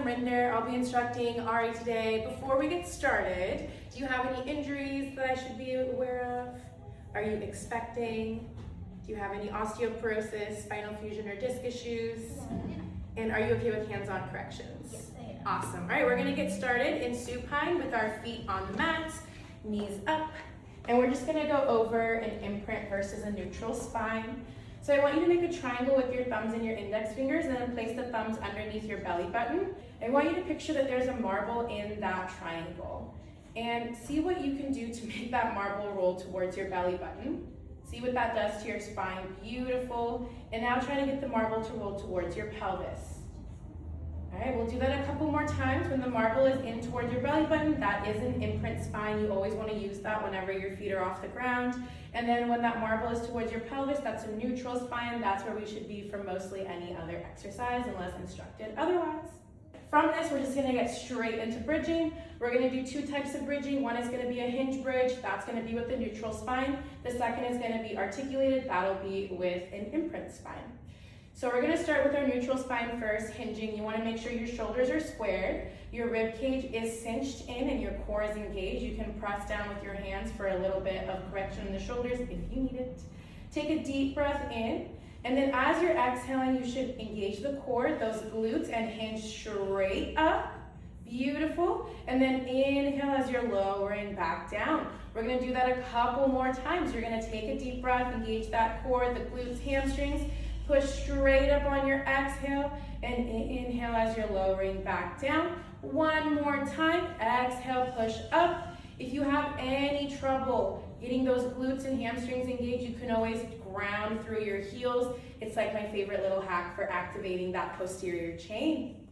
I'm Rinder. I'll be instructing Ari today. Before we get started, do you have any injuries that I should be aware of? Are you expecting? Do you have any osteoporosis, spinal fusion, or disc issues? And are you okay with hands-on corrections? Yes, I am. Awesome. All right, we're gonna get started in supine with our feet on the mat, knees up, and we're just gonna go over an imprint versus a neutral spine. So I want you to make a triangle with your thumbs and your index fingers, and then place the thumbs underneath your belly button. I want you to picture that there's a marble in that triangle, and see what you can do to make that marble roll towards your belly button. See what that does to your spine. Beautiful. And now try to get the marble to roll towards your pelvis. All right, we'll do that a couple more times. When the marble is in towards your belly button, that is an imprint spine. You always want to use that whenever your feet are off the ground. And then when that marble is towards your pelvis, that's a neutral spine. That's where we should be for mostly any other exercise unless instructed otherwise. From this, we're just gonna get straight into bridging. We're gonna do two types of bridging. One is gonna be a hinge bridge. That's gonna be with the neutral spine. The second is gonna be articulated. That'll be with an imprint spine. So we're gonna start with our neutral spine first, hinging. You wanna make sure your shoulders are squared, your rib cage is cinched in, and your core is engaged. You can press down with your hands for a little bit of correction in the shoulders if you need it. Take a deep breath in, and then as you're exhaling, you should engage the core, those glutes, and hinge straight up. Beautiful. And then inhale as you're lowering back down. We're gonna do that a couple more times. You're gonna take a deep breath, engage that core, the glutes, hamstrings. Push straight up on your exhale, and inhale as you're lowering back down. One more time, exhale, push up. If you have any trouble getting those glutes and hamstrings engaged, you can always ground through your heels. It's like my favorite little hack for activating that posterior chain.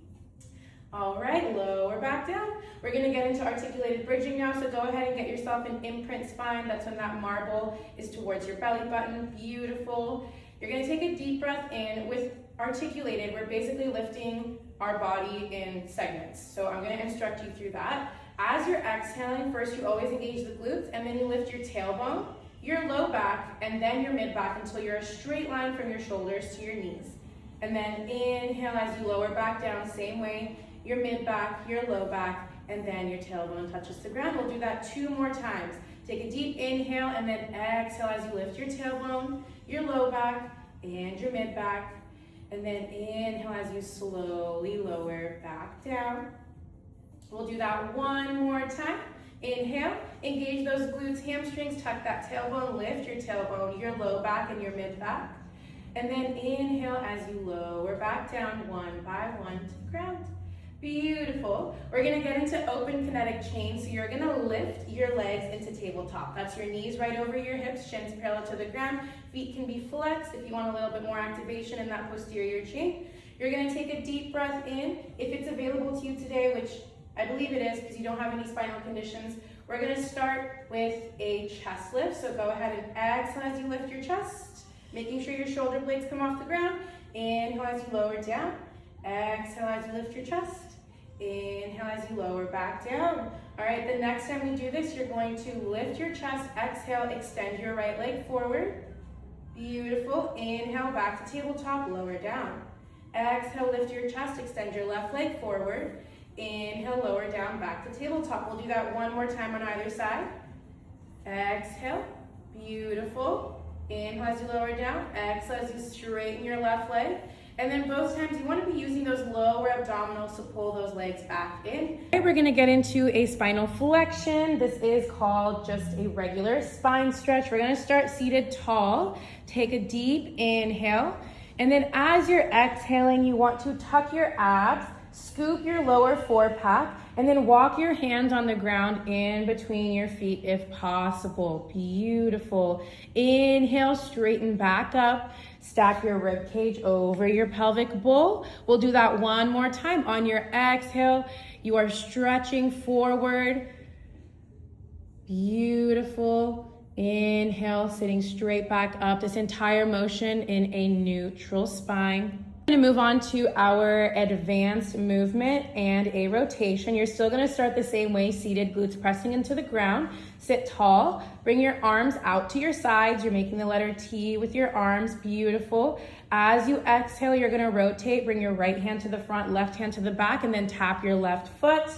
All right, lower back down. We're gonna get into articulated bridging now, so go ahead and get yourself an imprint spine. That's when that marble is towards your belly button. Beautiful. You're gonna take a deep breath in. With articulated, we're basically lifting our body in segments. So I'm gonna instruct you through that. As you're exhaling, first you always engage the glutes, and then you lift your tailbone, your low back, and then your mid back until you're a straight line from your shoulders to your knees. And then inhale as you lower back down, same way, your mid back, your low back, and then your tailbone touches the ground. We'll do that two more times. Take a deep inhale, and then exhale as you lift your tailbone, your low back, and your mid back. And then inhale as you slowly lower back down. We'll do that one more time. Inhale, engage those glutes, hamstrings, tuck that tailbone, lift your tailbone, your low back, and your mid back. And then inhale as you lower back down one by one to the ground. Beautiful. We're gonna get into open kinetic chain. So you're gonna lift your legs into tabletop. That's your knees right over your hips, shins parallel to the ground. Feet can be flexed if you want a little bit more activation in that posterior chain. You're gonna take a deep breath in. If it's available to you today, which I believe it is because you don't have any spinal conditions, we're gonna start with a chest lift. So go ahead and exhale as you lift your chest, making sure your shoulder blades come off the ground. Inhale as you lower down. Exhale as you lift your chest. Inhale as you lower back down. All right, the next time we do this, you're going to lift your chest, exhale, extend your right leg forward. Beautiful. Inhale, back to tabletop, lower down. Exhale, lift your chest, extend your left leg forward. Inhale, lower down, back to tabletop. We'll do that one more time on either side. Exhale, beautiful. Inhale as you lower down. Exhale as you straighten your left leg. And then both times you want to be using those lower abdominals to pull those legs back in. Okay, we're going to get into a spinal flexion. This is called just a regular spine stretch. We're going to start seated tall. Take a deep inhale. And then as you're exhaling, you want to tuck your abs, scoop your lower four-pack, and then walk your hands on the ground in between your feet if possible. Beautiful. Inhale, straighten back up. Stack your rib cage over your pelvic bowl. We'll do that one more time. On your exhale, you are stretching forward. Beautiful. Inhale, sitting straight back up. This entire motion in a neutral spine. We're going to move on to our advanced movement and a rotation. You're still going to start the same way, seated, glutes pressing into the ground. Sit tall, bring your arms out to your sides. You're making the letter T with your arms, beautiful. As you exhale, you're going to rotate, bring your right hand to the front, left hand to the back, and then tap your left foot.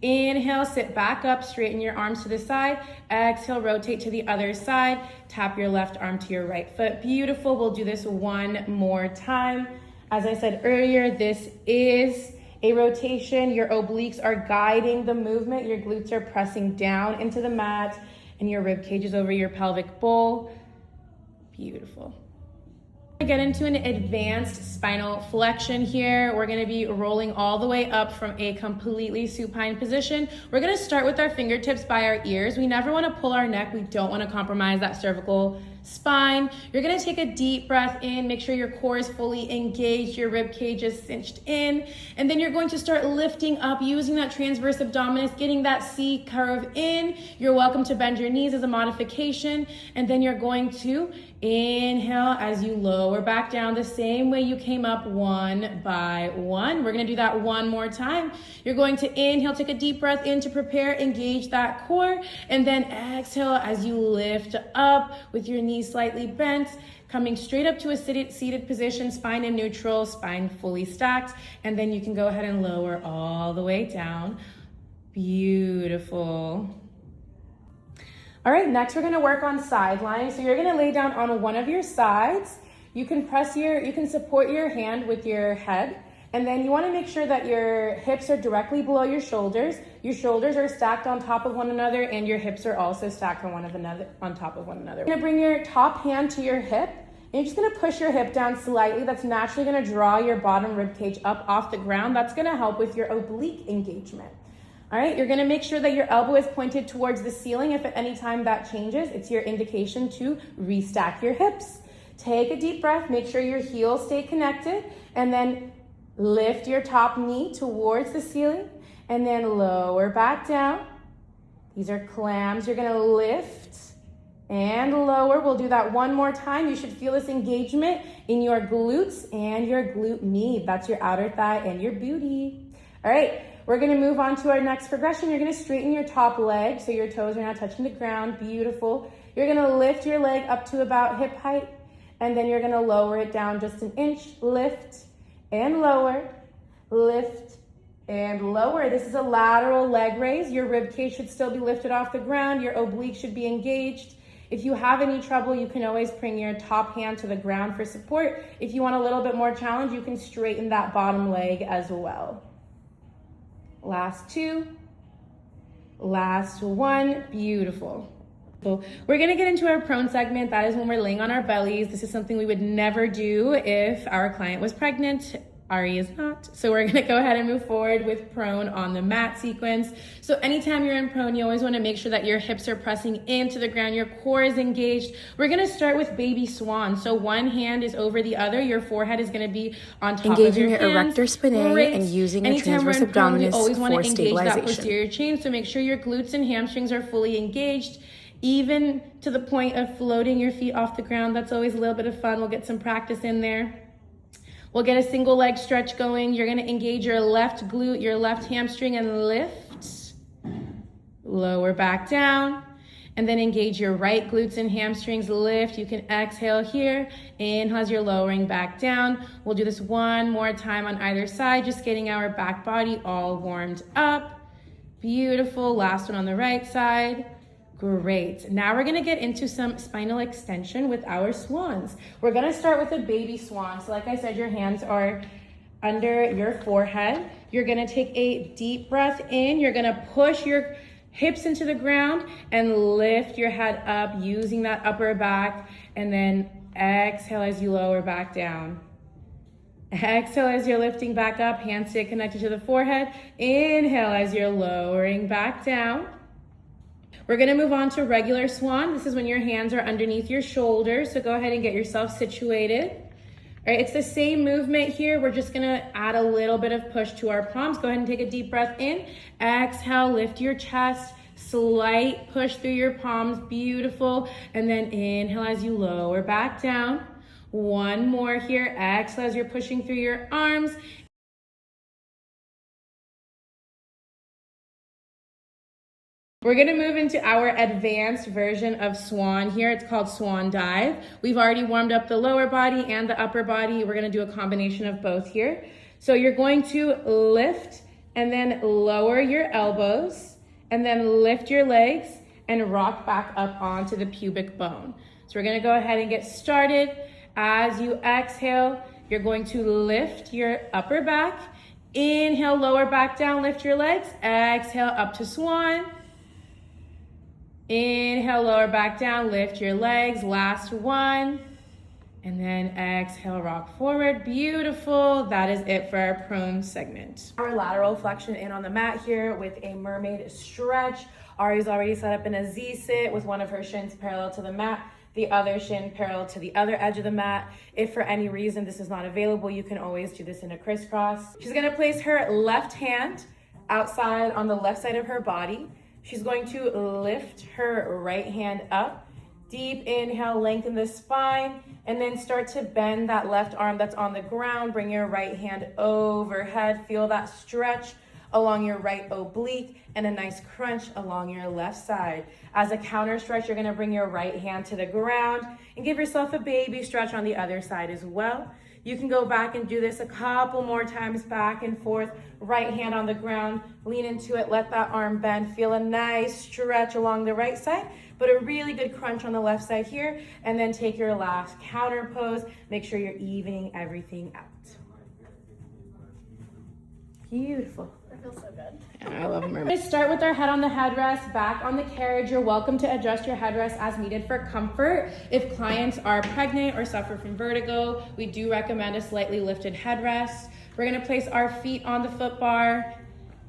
Inhale, sit back up, straighten your arms to the side. Exhale, rotate to the other side. Tap your left arm to your right foot. Beautiful. We'll do this one more time. As I said earlier, this is a rotation. Your obliques are guiding the movement. Your glutes are pressing down into the mat, and your rib cage is over your pelvic bowl. Beautiful. Get into an advanced spinal flexion here. We're going to be rolling all the way up from a completely supine position. We're going to start with our fingertips by our ears. We never want to pull our neck. We don't want to compromise that cervical spine. You're going to take a deep breath in, make sure your core is fully engaged, your rib cage is cinched in, and then you're going to start lifting up using that transverse abdominis, getting that C curve in. You're welcome to bend your knees as a modification, and then you're going to inhale as you lower back down the same way you came up, one by one. We're going to do that one more time. You're going to inhale, take a deep breath in to prepare, engage that core, and then exhale as you lift up with your knees slightly bent, coming straight up to a seated position, spine in neutral, spine fully stacked, and then you can go ahead and lower all the way down. Beautiful. All right, next we're gonna work on side lying. So you're gonna lay down on one of your sides. You can support your hand with your head, and then you wanna make sure that your hips are directly below your shoulders. Your shoulders are stacked on top of one another, and your hips are also stacked on top of one another. You're gonna bring your top hand to your hip, and you're just gonna push your hip down slightly. That's naturally gonna draw your bottom rib cage up off the ground. That's gonna help with your oblique engagement. All right, you're gonna make sure that your elbow is pointed towards the ceiling. If at any time that changes, it's your indication to restack your hips. Take a deep breath, make sure your heels stay connected, and then lift your top knee towards the ceiling, and then lower back down. These are clams. You're gonna lift and lower. We'll do that one more time. You should feel this engagement in your glutes and your glute med. That's your outer thigh and your booty. All right. We're gonna move on to our next progression. You're gonna straighten your top leg so your toes are not touching the ground. Beautiful. You're gonna lift your leg up to about hip height, and then you're gonna lower it down just an inch. Lift and lower, lift and lower. This is a lateral leg raise. Your rib cage should still be lifted off the ground. Your oblique should be engaged. If you have any trouble, you can always bring your top hand to the ground for support. If you want a little bit more challenge, you can straighten that bottom leg as well. Last two, last one, beautiful. So we're gonna get into our prone segment. That is when we're laying on our bellies. This is something we would never do if our client was pregnant. Ari is not. So we're gonna go ahead and move forward with prone on the mat sequence. So anytime you're in prone, you always wanna make sure that your hips are pressing into the ground, your core is engaged. We're gonna start with baby swan. So one hand is over the other, your forehead is gonna be on top of your hands. Engaging your erector spinae and using a transverse abdominis for always wanna engage that stabilization. posterior chain, so make sure your glutes and hamstrings are fully engaged, even to the point of floating your feet off the ground. That's always a little bit of fun. We'll get some practice in there. We'll get a single leg stretch going. You're gonna engage your left glute, your left hamstring, and lift. Lower back down. And then engage your right glutes and hamstrings, lift. You can exhale here. Inhale as you're lowering back down. We'll do this one more time on either side, just getting our back body all warmed up. Beautiful. Last one on the right side. Great. Now we're gonna get into some spinal extension with our swans. We're gonna start with a baby swan. So like I said, your hands are under your forehead. You're gonna take a deep breath in. You're gonna push your hips into the ground and lift your head up using that upper back, and then exhale as you lower back down. Exhale as you're lifting back up, hands stay connected to the forehead. Inhale as you're lowering back down. We're gonna move on to regular swan. This is when your hands are underneath your shoulders, so go ahead and get yourself situated. All right, it's the same movement here. We're just gonna add a little bit of push to our palms. Go ahead and take a deep breath in. Exhale, lift your chest, slight push through your palms, beautiful. And then inhale as you lower back down. One more here. Exhale as you're pushing through your arms. We're gonna move into our advanced version of swan here. It's called swan dive. We've already warmed up the lower body and the upper body. We're gonna do a combination of both here. So you're going to lift and then lower your elbows and then lift your legs and rock back up onto the pubic bone. So we're gonna go ahead and get started. As you exhale, you're going to lift your upper back. Inhale, lower back down, lift your legs. Exhale, up to swan. Inhale, lower back down, lift your legs. Last one. And then exhale, rock forward. Beautiful. That is it for our prone segment. Our lateral flexion in on the mat here with a mermaid stretch. Ari's already set up in a Z-sit with one of her shins parallel to the mat, the other shin parallel to the other edge of the mat. If for any reason this is not available, you can always do this in a crisscross. She's gonna place her left hand outside on the left side of her body. She's going to lift her right hand up. Deep inhale, lengthen the spine, and then start to bend that left arm that's on the ground. Bring your right hand overhead. Feel that stretch along your right oblique and a nice crunch along your left side. As a counter stretch, you're gonna bring your right hand to the ground and give yourself a baby stretch on the other side as well. You can go back and do this a couple more times, back and forth, right hand on the ground, lean into it, let that arm bend, feel a nice stretch along the right side, but a really good crunch on the left side here, and then take your last counter pose. Make sure you're evening everything out. Beautiful. That feels so good. I love mermaids. Let's start with our head on the headrest, back on the carriage. You're welcome to adjust your headrest as needed for comfort. If clients are pregnant or suffer from vertigo, we do recommend a slightly lifted headrest. We're gonna place our feet on the foot bar.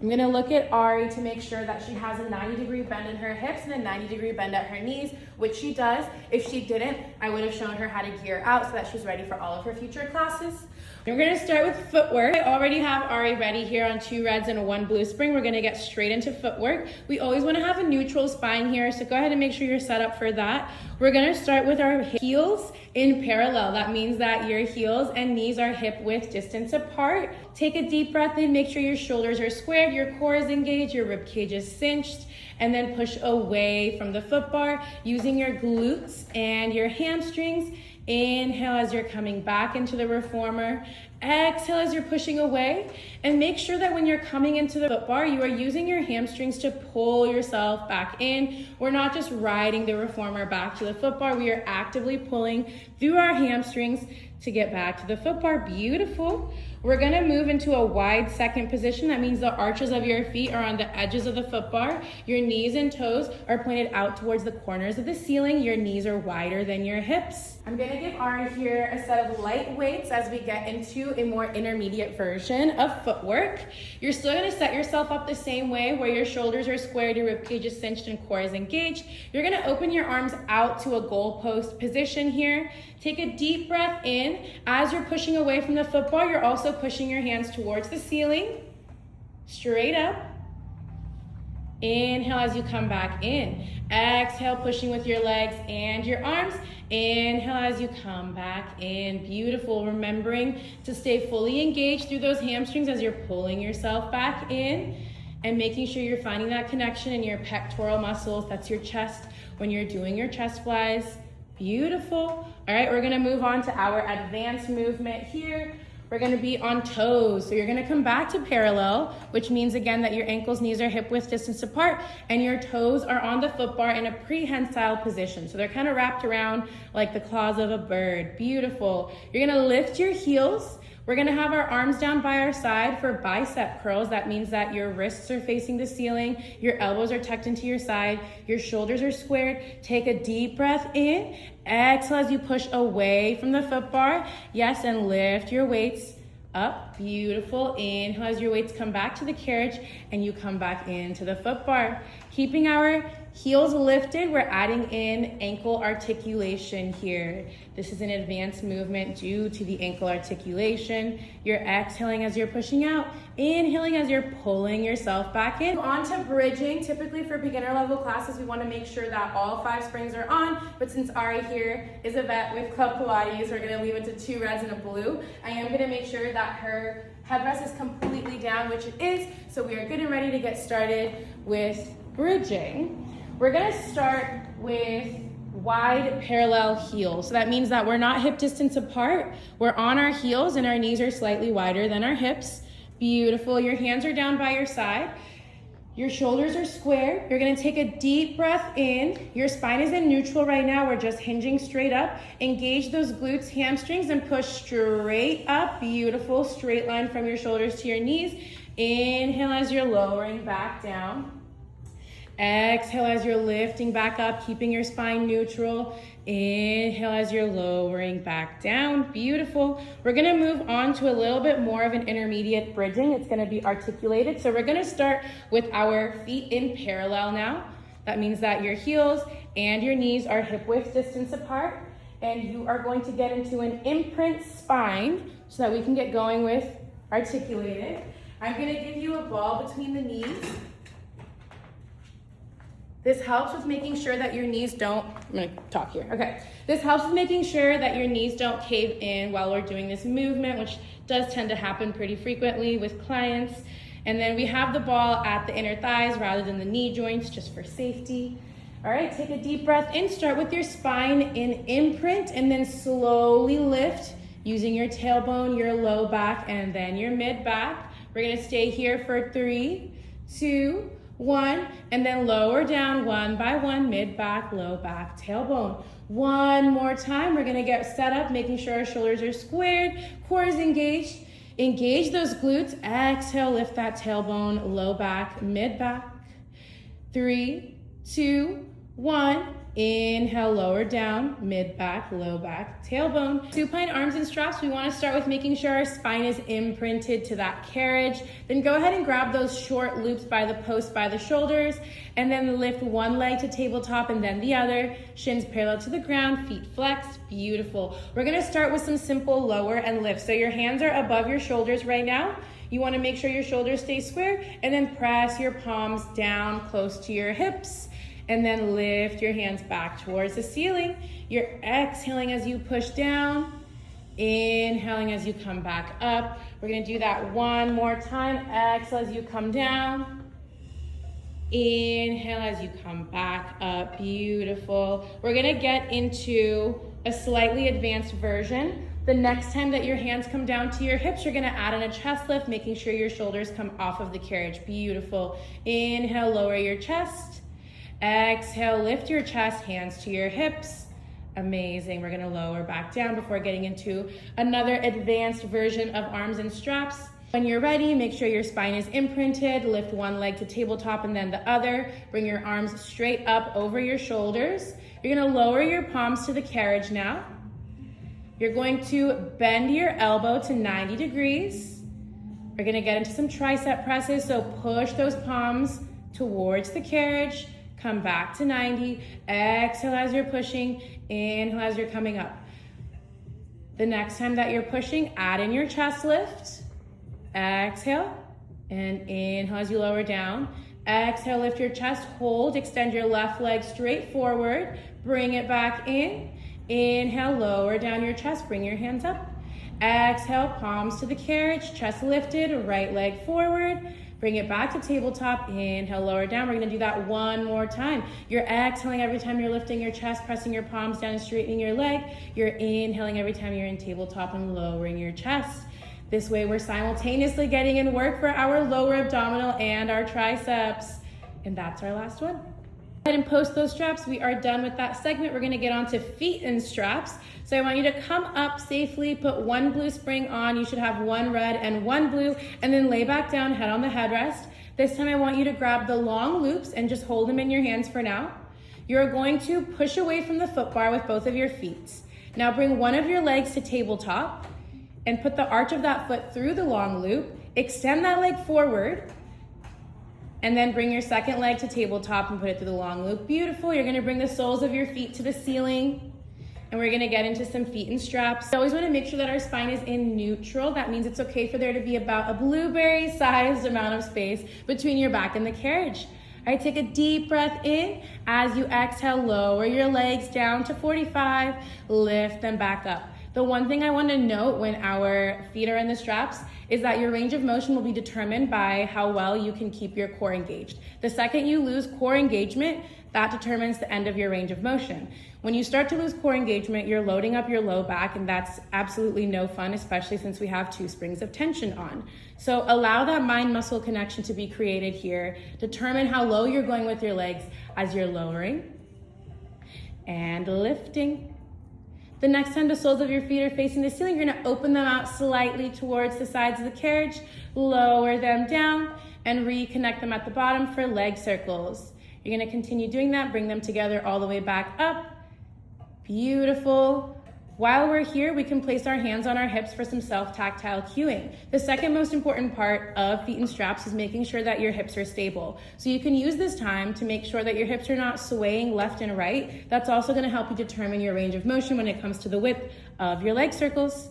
I'm gonna look at Ari to make sure that she has a 90-degree bend in her hips and a 90-degree bend at her knees, which she does. If she didn't, I would have shown her how to gear out so that she's ready for all of her future classes. We're gonna start with footwork. I already have Ari ready here on 2 reds and a 1 blue spring. We're gonna get straight into footwork. We always wanna have a neutral spine here, so go ahead and make sure you're set up for that. We're gonna start with our heels in parallel. That means that your heels and knees are hip width distance apart. Take a deep breath in, make sure your shoulders are squared, your core is engaged, your rib cage is cinched, and then push away from the foot bar using your glutes and your hamstrings. Inhale as you're coming back into the reformer. Exhale as you're pushing away. And make sure that when you're coming into the foot bar, you are using your hamstrings to pull yourself back in. We're not just riding the reformer back to the foot bar. We are actively pulling through our hamstrings to get back to the foot bar. Beautiful. We're gonna move into a wide second position. That means the arches of your feet are on the edges of the foot bar. Your knees and toes are pointed out towards the corners of the ceiling. Your knees are wider than your hips. I'm gonna give Ari here a set of light weights as we get into a more intermediate version of footwork. You're still gonna set yourself up the same way where your shoulders are squared, your rib cage is cinched, and core is engaged. You're gonna open your arms out to a goalpost position here. Take a deep breath in. As you're pushing away from the foot bar, you're also pushing your hands towards the ceiling, straight up. Inhale as you come back in. Exhale, pushing with your legs and your arms. Inhale as you come back in. Beautiful. Remembering to stay fully engaged through those hamstrings as you're pulling yourself back in, and making sure you're finding that connection in your pectoral muscles. That's your chest when you're doing your chest flies. Beautiful. All right, we're gonna move on to our advanced movement here. We're gonna be on toes. So you're gonna come back to parallel, which means again that your ankles, knees are hip width distance apart, and your toes are on the foot bar in a prehensile position. So they're kind of wrapped around like the claws of a bird. Beautiful. You're gonna lift your heels. We're gonna have our arms down by our side for bicep curls. That means that your wrists are facing the ceiling, your elbows are tucked into your side, your shoulders are squared. Take a deep breath in. Exhale as you push away from the foot bar. Yes, and lift your weights up up. Beautiful. Inhale as your weights come back to the carriage and you come back into the foot bar. Keeping our heels lifted, we're adding in ankle articulation here. This is an advanced movement due to the ankle articulation. You're exhaling as you're pushing out, inhaling as you're pulling yourself back in. On to bridging. Typically for beginner level classes, we want to make sure that all 5 springs are on, but since Ari here is a vet with Club Pilates, we're going to leave it to 2 reds and a blue. I am going to make sure that her headrest is completely down, which it is, so we are good and ready to get started with bridging. We're going to start with wide parallel heels. So that means that we're not hip distance apart. We're on our heels and our knees are slightly wider than our hips. Beautiful. Your hands are down by your side. Your shoulders are square. You're going to take a deep breath in. Your spine is in neutral right now. We're just hinging straight up. Engage those glutes, hamstrings, and push straight up. Beautiful. Straight line from your shoulders to your knees. Inhale as you're lowering back down. Exhale as you're lifting back up, keeping your spine neutral. Inhale as you're lowering back down. Beautiful. We're going to move on to a little bit more of an intermediate bridging. It's going to be articulated. So we're going to start with our feet in parallel now. That means that your heels and your knees are hip width distance apart. And you are going to get into an imprint spine so that we can get going with articulated. I'm going to give you a ball between the knees. This helps with making sure that your knees don't, I'm gonna talk here, okay. This helps with making sure that your knees don't cave in while we're doing this movement, which does tend to happen pretty frequently with clients. And then we have the ball at the inner thighs rather than the knee joints, just for safety. All right, take a deep breath in, start with your spine in imprint, and then slowly lift using your tailbone, your low back, and then your mid back. We're gonna stay here for 3, 2, 1, and then lower down 1 by 1, mid back, low back, tailbone. One more time. We're gonna get set up, making sure our shoulders are squared, core is engaged. Engage those glutes. Exhale, lift that tailbone, low back, mid back. 3, 2, 1. Inhale, lower down, mid back, low back, tailbone. Supine arms and straps. We want to start with making sure our spine is imprinted to that carriage. Then go ahead and grab those short loops by the post by the shoulders, and then lift one leg to tabletop and then the other. Shins parallel to the ground, feet flexed. Beautiful. We're going to start with some simple lower and lift. So your hands are above your shoulders right now. You want to make sure your shoulders stay square, and then press your palms down close to your hips. And then lift your hands back towards the ceiling. You're exhaling as you push down, inhaling as you come back up. We're gonna do that one more time. Exhale as you come down. Inhale as you come back up. Beautiful. We're gonna get into a slightly advanced version. The next time that your hands come down to your hips, you're gonna add in a chest lift, making sure your shoulders come off of the carriage. Beautiful. Inhale, lower your chest. Exhale, lift your chest, hands to your hips. Amazing. We're gonna lower back down before getting into another advanced version of arms and straps. When you're ready, make sure your spine is imprinted. Lift one leg to tabletop and then the other. Bring your arms straight up over your shoulders. You're gonna lower your palms to the carriage now. You're going to bend your elbow to 90 degrees. We're gonna get into some tricep presses, so push those palms towards the carriage. Come back to 90, exhale as you're pushing, inhale as you're coming up. The next time that you're pushing, add in your chest lift. Exhale, and inhale as you lower down. Exhale, lift your chest, hold, extend your left leg straight forward, bring it back in. Inhale, lower down your chest, bring your hands up. Exhale, palms to the carriage, chest lifted, right leg forward. Bring it back to tabletop. Inhale, lower down. We're gonna do that one more time. You're exhaling every time you're lifting your chest, pressing your palms down and straightening your leg. You're inhaling every time you're in tabletop and lowering your chest. This way we're simultaneously getting in work for our lower abdominal and our triceps. And that's our last one. Go ahead and post those straps. We are done with that segment. We're gonna get on to feet and straps. So I want you to come up safely, put one blue spring on. You should have one red and one blue, and then lay back down, head on the headrest. This time I want you to grab the long loops and just hold them in your hands for now. You're going to push away from the foot bar with both of your feet. Now bring one of your legs to tabletop. and put the arch of that foot through the long loop. Extend that leg forward, and then bring your second leg to tabletop and put it through the long loop. Beautiful. You're gonna bring the soles of your feet to the ceiling, and we're gonna get into some feet and straps. We always wanna make sure that our spine is in neutral. That means it's okay for there to be about a blueberry-sized amount of space between your back and the carriage. All right, take a deep breath in. As you exhale, lower your legs down to 45, lift them back up. The one thing I want to note when our feet are in the straps is that your range of motion will be determined by how well you can keep your core engaged. The second you lose core engagement, that determines the end of your range of motion. When you start to lose core engagement, you're loading up your low back, and that's absolutely no fun, especially since we have 2 springs of tension on. So allow that mind-muscle connection to be created here. Determine how low you're going with your legs as you're lowering and lifting. The next time the soles of your feet are facing the ceiling, you're gonna open them out slightly towards the sides of the carriage, lower them down, and reconnect them at the bottom for leg circles. You're gonna continue doing that, bring them together all the way back up. Beautiful. While we're here, we can place our hands on our hips for some self-tactile cueing. The second most important part of feet and straps is making sure that your hips are stable. So you can use this time to make sure that your hips are not swaying left and right. That's also gonna help you determine your range of motion when it comes to the width of your leg circles.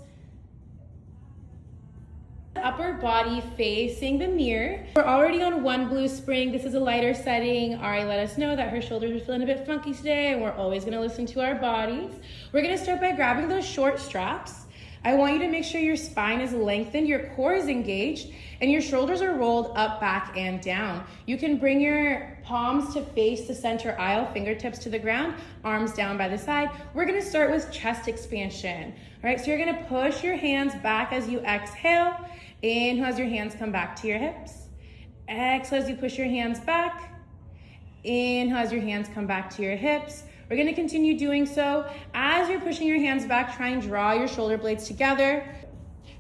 Upper body facing the mirror. We're already on 1 blue spring. This is a lighter setting. Ari let us know that her shoulders are feeling a bit funky today, and we're always gonna listen to our bodies. We're gonna start by grabbing those short straps. I want you to make sure your spine is lengthened, your core is engaged, and your shoulders are rolled up, back, and down. You can bring your palms to face the center aisle, fingertips to the ground, arms down by the side. We're gonna start with chest expansion. All right, so you're gonna push your hands back as you exhale. Inhale as your hands come back to your hips. Exhale as you push your hands back. Inhale as your hands come back to your hips. We're gonna continue doing so. As you're pushing your hands back, try and draw your shoulder blades together.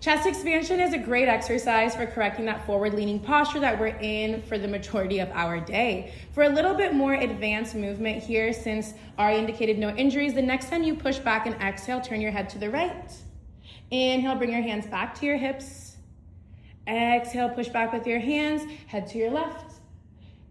Chest expansion is a great exercise for correcting that forward leaning posture that we're in for the majority of our day. For a little bit more advanced movement here, since Ari indicated no injuries, the next time you push back and exhale, turn your head to the right. Inhale, bring your hands back to your hips. Exhale, push back with your hands, head to your left.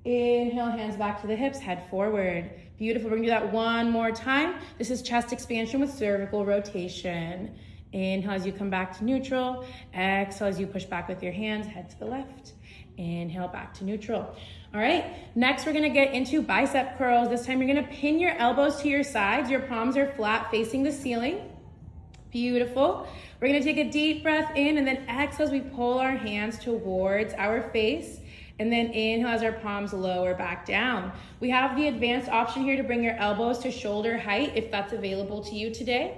Inhale, hands back to the hips, head forward. Beautiful, we're gonna do that one more time. This is chest expansion with cervical rotation. Inhale as you come back to neutral. Exhale as you push back with your hands, head to the left. Inhale, back to neutral. All right, next we're gonna get into bicep curls. This time you're gonna pin your elbows to your sides. Your palms are flat facing the ceiling. Beautiful. We're gonna take a deep breath in and then exhale as we pull our hands towards our face, and then inhale as our palms lower back down. We have the advanced option here to bring your elbows to shoulder height if that's available to you today.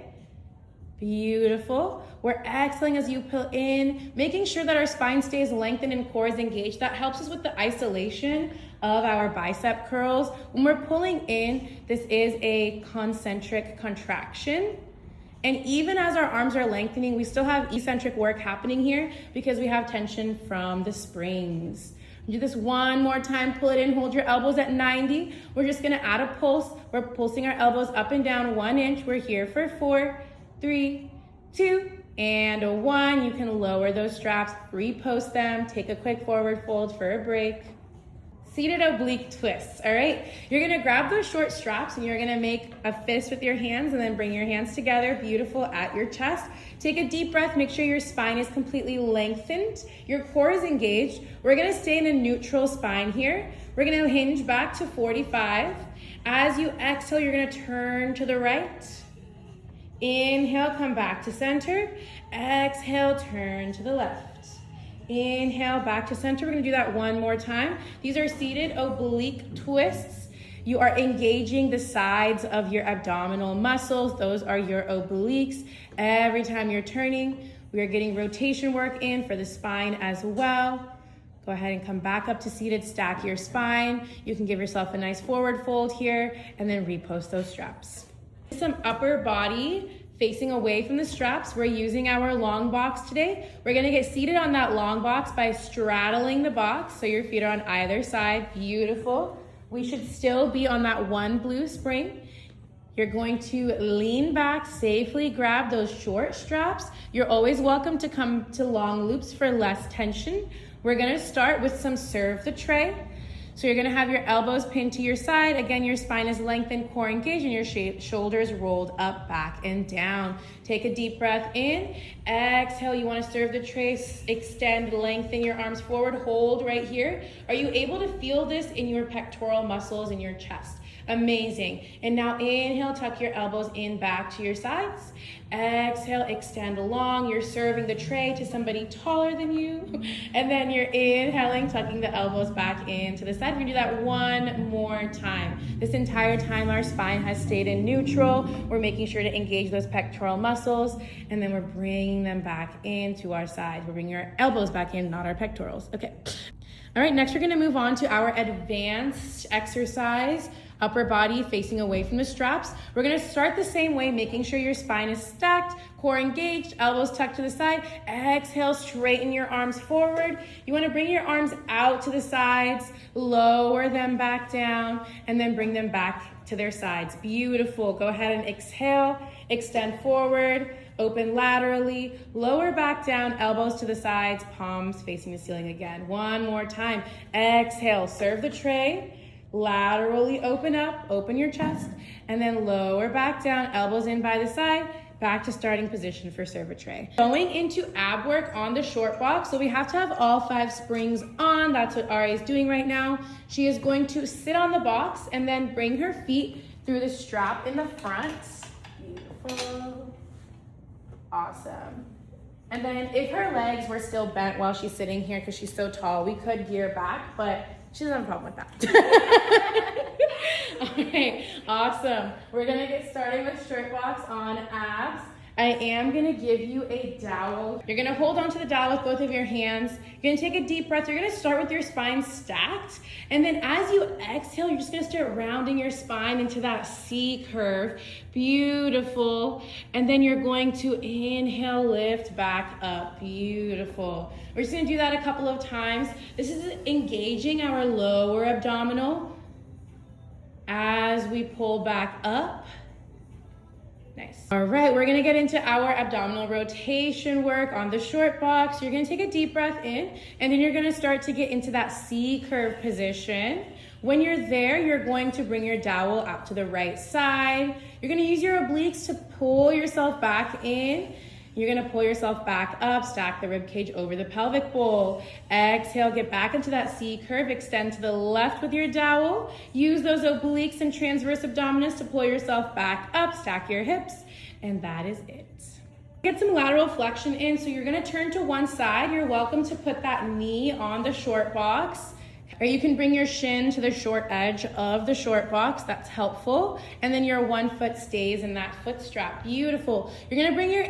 Beautiful. We're exhaling as you pull in, making sure that our spine stays lengthened and core is engaged. That helps us with the isolation of our bicep curls. When we're pulling in, this is a concentric contraction. And even as our arms are lengthening, we still have eccentric work happening here because we have tension from the springs. Do this one more time, pull it in, hold your elbows at 90. We're just gonna add a pulse. We're pulsing our elbows up and down 1 inch. We're here for 4, 3, 2, and 1. You can lower those straps, repost them, take a quick forward fold for a break. Seated oblique twists, all right? You're gonna grab those short straps and you're gonna make a fist with your hands and then bring your hands together, beautiful, at your chest. Take a deep breath, make sure your spine is completely lengthened, your core is engaged. We're gonna stay in a neutral spine here. We're gonna hinge back to 45. As you exhale, you're gonna turn to the right. Inhale, come back to center. Exhale, turn to the left. Inhale, back to center. We're gonna do that one more time. These are seated oblique twists. You are engaging the sides of your abdominal muscles. Those are your obliques. Every time you're turning, we are getting rotation work in for the spine as well. Go ahead and come back up to seated, stack your spine. You can give yourself a nice forward fold here and then repost those straps. Some upper body facing away from the straps. We're using our long box today. We're gonna get seated on that long box by straddling the box, so your feet are on either side. Beautiful. We should still be on that 1 blue spring. You're going to lean back, safely grab those short straps. You're always welcome to come to long loops for less tension. We're gonna start with some serve the tray. So you're gonna have your elbows pinned to your side. Again, your spine is lengthened, core engaged, and your shoulders rolled up, back, and down. Take a deep breath in. Exhale, you wanna serve the tray, extend, lengthen your arms forward, hold right here. Are you able to feel this in your pectoral muscles in your chest? Amazing. And now inhale, tuck your elbows in back to your sides. Exhale, extend long. You're serving the tray to somebody taller than you. And then you're inhaling, tucking the elbows back into the side. We're gonna do that one more time. This entire time our spine has stayed in neutral. We're making sure to engage those pectoral muscles, and then we're bringing them back into our sides. We're bringing our elbows back in, not our pectorals. Okay. All right, next we're gonna move on to our advanced exercise. Upper body facing away from the straps. We're gonna start the same way, making sure your spine is stacked, core engaged, elbows tucked to the side. Exhale, straighten your arms forward. You wanna bring your arms out to the sides, lower them back down, and then bring them back to their sides. Beautiful. Go ahead and exhale, extend forward, open laterally, lower back down, elbows to the sides, palms facing the ceiling again. One more time. Exhale, serve the tray. Laterally open up, open your chest, and then lower back down, elbows in by the side, back to starting position for serve a tray. Going into ab work on the short box, so we have to have all 5 springs on. That's what Ari is doing right now. She is going to sit on the box and then bring her feet through the strap in the front. Beautiful. Awesome. And then if her legs were still bent while she's sitting here because she's so tall, we could gear back, but she doesn't have a problem with that. All right, awesome. We're gonna get started with short box on abs. I am gonna give you a dowel. You're gonna hold on to the dowel with both of your hands. You're gonna take a deep breath. You're gonna start with your spine stacked. And then as you exhale, you're just gonna start rounding your spine into that C curve. Beautiful. And then you're going to inhale, lift back up. Beautiful. We're just gonna do that a couple of times. This is engaging our lower abdominal as we pull back up. Nice. All right, we're gonna get into our abdominal rotation work on the short box. You're gonna take a deep breath in, and then you're gonna start to get into that C curve position. When you're there, you're going to bring your dowel out to the right side. You're gonna use your obliques to pull yourself back in. You're gonna pull yourself back up, stack the rib cage over the pelvic bowl. Exhale, get back into that C curve, extend to the left with your dowel. Use those obliques and transverse abdominis to pull yourself back up, stack your hips, and that is it. Get some lateral flexion in, so you're gonna turn to one side. You're welcome to put that knee on the short box, or you can bring your shin to the short edge of the short box. That's helpful. And then your one foot stays in that foot strap. Beautiful. You're gonna bring your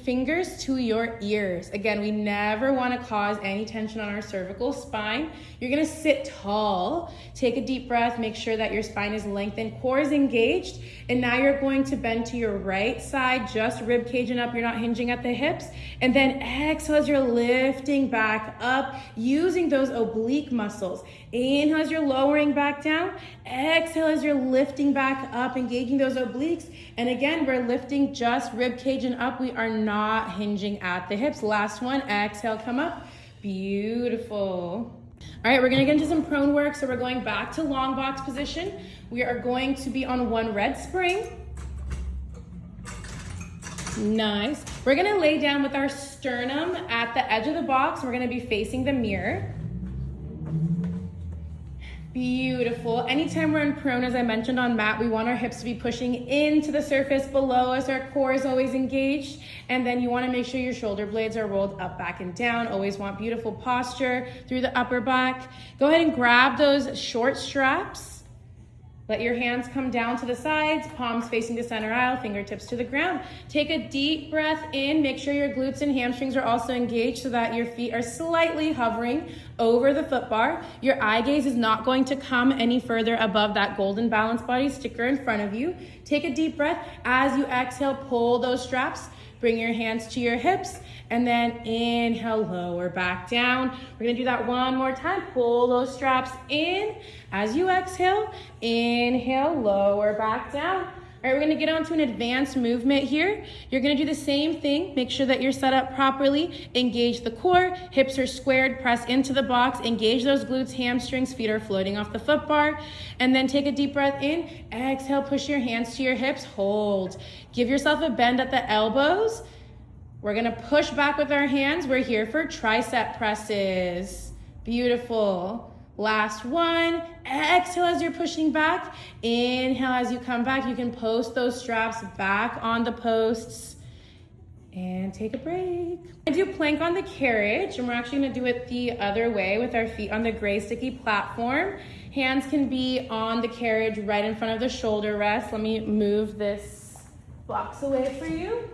fingers to your ears. Again, we never wanna cause any tension on our cervical spine. You're gonna sit tall. Take a deep breath. Make sure that your spine is lengthened, core is engaged. And now you're going to bend to your right side, just rib caging up. You're not hinging at the hips. And then exhale as you're lifting back up, using those oblique muscles. Inhale as you're lowering back down. Exhale as you're lifting back up, engaging those obliques. And again, we're lifting just rib caging up. We are not hinging at the hips. Last one, exhale, come up. Beautiful. All right, we're gonna get into some prone work. So we're going back to long box position. We are going to be on one red spring. Nice. We're gonna lay down with our sternum at the edge of the box. We're gonna be facing the mirror. Beautiful. Anytime we're in prone, as I mentioned on mat, we want our hips to be pushing into the surface below us. Our core is always engaged. And then you want to make sure your shoulder blades are rolled up, back, and down. Always want beautiful posture through the upper back. Go ahead and grab those short straps. Let your hands come down to the sides, palms facing the center aisle, fingertips to the ground. Take a deep breath in. Make sure your glutes and hamstrings are also engaged so that your feet are slightly hovering over the foot bar. Your eye gaze is not going to come any further above that golden balance body sticker in front of you. Take a deep breath. As you exhale, pull those straps. Bring your hands to your hips, and then inhale, lower back down. We're gonna do that one more time. Pull those straps in. As you exhale, inhale, lower back down. All right, we're gonna get on to an advanced movement here. You're gonna do the same thing. Make sure that you're set up properly. Engage the core, hips are squared, press into the box, engage those glutes, hamstrings, feet are floating off the foot bar. And then take a deep breath in, exhale, push your hands to your hips, hold. Give yourself a bend at the elbows. We're gonna push back with our hands. We're here for tricep presses. Beautiful. Last one. Exhale as you're pushing back. Inhale as you come back. You can post those straps back on the posts. And take a break. I do plank on the carriage, and we're actually gonna do it the other way with our feet on the gray sticky platform. Hands can be on the carriage right in front of the shoulder rest. Let me move this box away for you.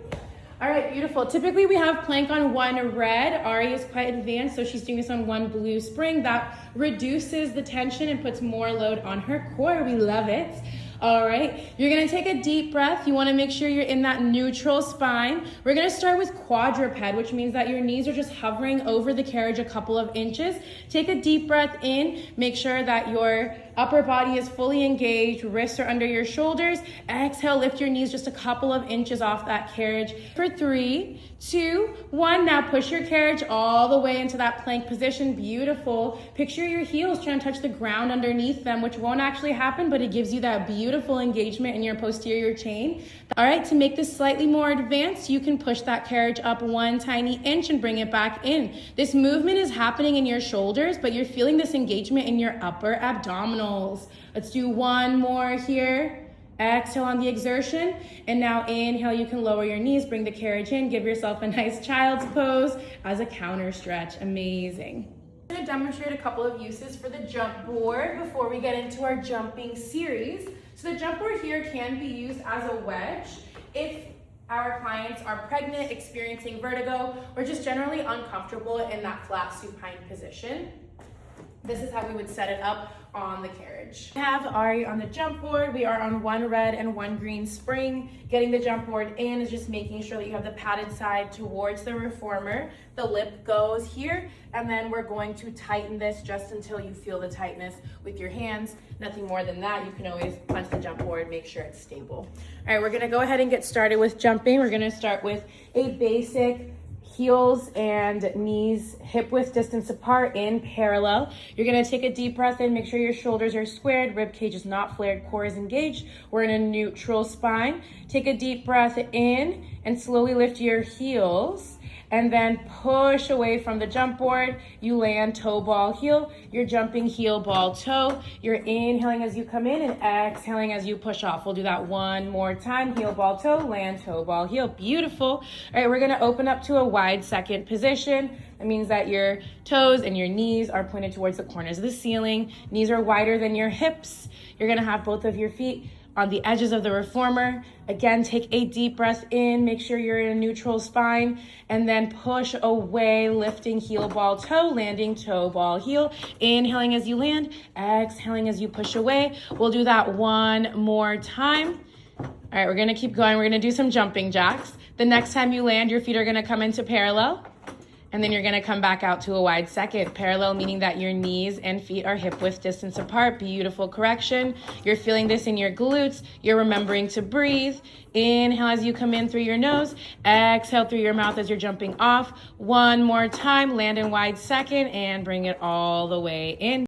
All right, beautiful. Typically we have plank on one red. Ari is quite advanced, so she's doing this on one blue spring. That reduces the tension and puts more load on her core. We love it. All right, you're gonna take a deep breath. You wanna make sure you're in that neutral spine. We're gonna start with quadruped, which means that your knees are just hovering over the carriage a couple of inches. Take a deep breath in. Make sure that your upper body is fully engaged. Wrists are under your shoulders. Exhale, lift your knees just a couple of inches off that carriage. For 3, 2, 1. Now push your carriage all the way into that plank position. Beautiful. Picture your heels trying to touch the ground underneath them, which won't actually happen, but it gives you that beautiful engagement in your posterior chain. All right, to make this slightly more advanced, you can push that carriage up 1 tiny inch and bring it back in. This movement is happening in your shoulders, but you're feeling this engagement in your upper abdominals. Let's do 1 more here. Exhale on the exertion, and now inhale, you can lower your knees, bring the carriage in, give yourself a nice child's pose as a counter stretch. Amazing. I'm going to demonstrate a couple of uses for the jump board before we get into our jumping series. So the jump board here can be used as a wedge if our clients are pregnant, experiencing vertigo, or just generally uncomfortable in that flat supine position. This is how we would set it up on the carriage. We have Ari on the jump board. We are on 1 red and 1 green spring. Getting the jump board in is just making sure that you have the padded side towards the reformer. The lip goes here, and then we're going to tighten this just until you feel the tightness with your hands. Nothing more than that. You can always punch the jump board, make sure it's stable. All right, we're gonna go ahead and get started with jumping. We're gonna start with a basic heels and knees hip width distance apart in parallel. You're gonna take a deep breath in, make sure your shoulders are squared, rib cage is not flared, core is engaged. We're in a neutral spine. Take a deep breath in and slowly lift your heels, and then push away from the jump board. You land toe, ball, heel. You're jumping heel, ball, toe. You're inhaling as you come in and exhaling as you push off. We'll do that 1 more time. Heel, ball, toe, land, toe, ball, heel. Beautiful. All right, we're gonna open up to a wide second position. That means that your toes and your knees are pointed towards the corners of the ceiling. Knees are wider than your hips. You're gonna have both of your feet on the edges of the reformer. Again, take a deep breath in, make sure you're in a neutral spine, and then push away, lifting heel, ball, toe, landing toe, ball, heel. Inhaling as you land, exhaling as you push away. We'll do that 1 more time. All right, we're gonna keep going. We're gonna do some jumping jacks. The next time you land, your feet are gonna come into parallel. And then you're gonna come back out to a wide second. Parallel meaning that your knees and feet are hip width distance apart. Beautiful correction. You're feeling this in your glutes. You're remembering to breathe. Inhale as you come in through your nose. Exhale through your mouth as you're jumping off. 1 more time. Land in wide second and bring it all the way in.